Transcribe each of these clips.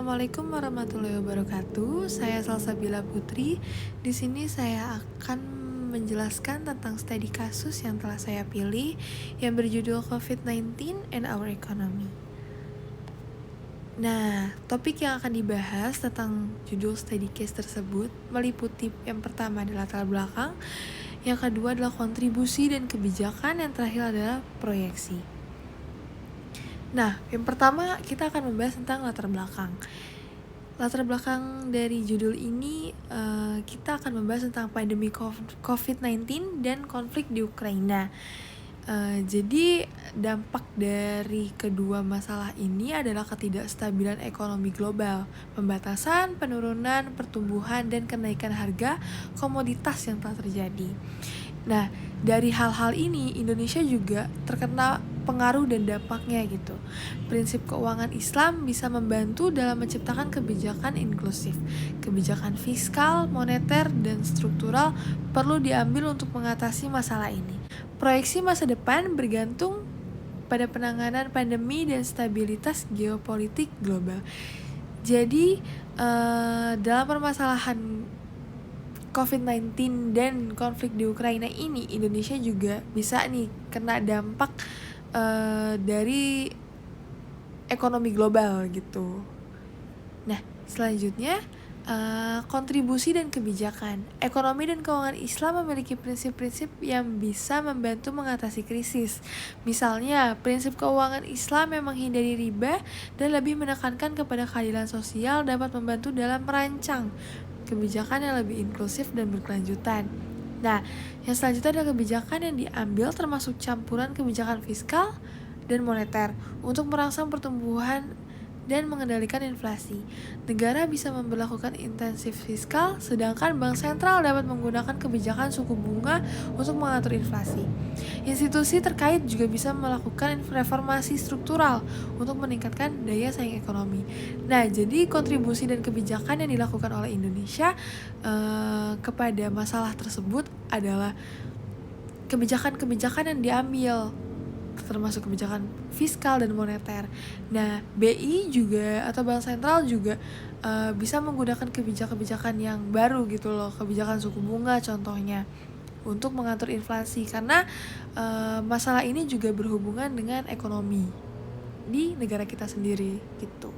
Assalamualaikum warahmatullahi wabarakatuh. Saya Salsabila Putri. Di sini saya akan menjelaskan tentang studi kasus yang telah saya pilih yang berjudul COVID-19 and Our Economy. Nah, topik yang akan dibahas tentang judul studi case tersebut meliputi yang pertama adalah latar belakang, yang kedua adalah kontribusi dan kebijakan, yang terakhir adalah proyeksi. Nah, yang pertama kita akan membahas tentang latar belakang. Latar belakang dari judul ini kita akan membahas tentang pandemi COVID-19 dan konflik di Ukraina. Jadi dampak dari kedua masalah ini adalah ketidakstabilan ekonomi global, pembatasan, penurunan, pertumbuhan, dan kenaikan harga komoditas yang telah terjadi. Nah, dari hal-hal ini Indonesia juga terkena pengaruh dan dampaknya gitu. Prinsip keuangan Islam bisa membantu dalam menciptakan kebijakan inklusif. Kebijakan fiskal, moneter, dan struktural perlu diambil untuk mengatasi masalah ini. Proyeksi masa depan bergantung pada penanganan pandemi dan stabilitas geopolitik global. Jadi, dalam permasalahan COVID-19 dan konflik di Ukraina ini, Indonesia juga bisa nih kena dampak dari ekonomi global gitu. Nah, selanjutnya kontribusi dan kebijakan. Ekonomi dan keuangan Islam memiliki prinsip-prinsip yang bisa membantu mengatasi krisis. Misalnya, prinsip keuangan Islam yang menghindari riba dan lebih menekankan kepada keadilan sosial dapat membantu dalam merancang kebijakan yang lebih inklusif dan berkelanjutan. Nah, yang selanjutnya adalah kebijakan yang diambil termasuk campuran kebijakan fiskal dan moneter untuk merangsang pertumbuhan dan mengendalikan inflasi. Negara bisa memberlakukan intensif fiskal, sedangkan bank sentral dapat menggunakan kebijakan suku bunga untuk mengatur inflasi. Institusi terkait juga bisa melakukan reformasi struktural untuk meningkatkan daya saing ekonomi. Nah, jadi kontribusi dan kebijakan yang dilakukan oleh Indonesia kepada masalah tersebut adalah kebijakan-kebijakan yang diambil, termasuk kebijakan fiskal dan moneter. Nah, BI juga atau Bank Sentral juga bisa menggunakan kebijakan-kebijakan yang baru gitu loh, kebijakan suku bunga contohnya, untuk mengatur inflasi, karena masalah ini juga berhubungan dengan ekonomi di negara kita sendiri gitu.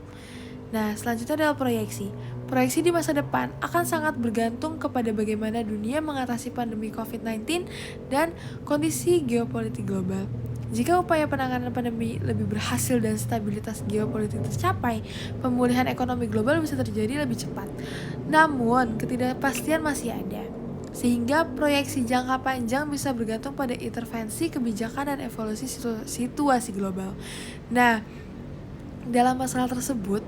Nah, selanjutnya adalah proyeksi. Proyeksi di masa depan akan sangat bergantung kepada bagaimana dunia mengatasi pandemi COVID-19 dan kondisi geopolitik global. Jika upaya penanganan pandemi lebih berhasil dan stabilitas geopolitik tercapai, pemulihan ekonomi global bisa terjadi lebih cepat. Namun, ketidakpastian masih ada, sehingga proyeksi jangka panjang bisa bergantung pada intervensi kebijakan dan evolusi situasi global. Nah, dalam masalah tersebut,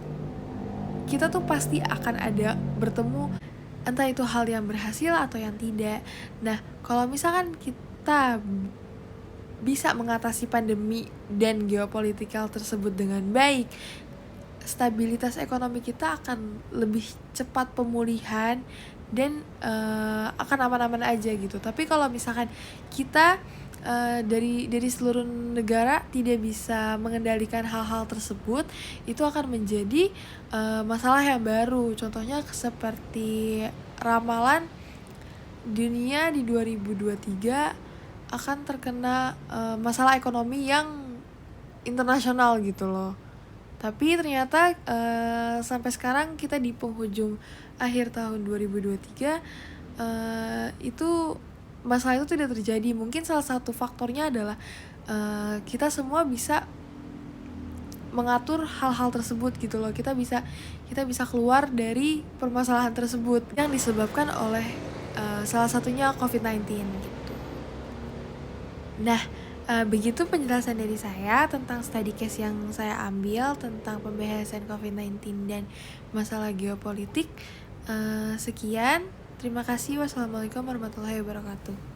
kita tuh pasti akan ada bertemu entah itu hal yang berhasil atau yang tidak. Nah, kalau misalkan kita bisa mengatasi pandemi dan geopolitikal tersebut dengan baik, stabilitas ekonomi kita akan lebih cepat pemulihan dan akan aman-aman aja gitu. Tapi kalau misalkan kita dari seluruh negara tidak bisa mengendalikan hal-hal tersebut, itu akan menjadi masalah yang baru. Contohnya seperti ramalan dunia di 2023 akan terkena masalah ekonomi yang internasional gitu loh. Tapi ternyata sampai sekarang kita di penghujung akhir tahun 2023 itu masalah itu tidak terjadi. Mungkin salah satu faktornya adalah kita semua bisa mengatur hal-hal tersebut gitu loh. Kita bisa keluar dari permasalahan tersebut yang disebabkan oleh salah satunya COVID-19 gitu. Nah, begitu penjelasan dari saya tentang study case yang saya ambil tentang pembahasan COVID-19 dan masalah geopolitik. Sekian, terima kasih. Wassalamualaikum warahmatullahi wabarakatuh.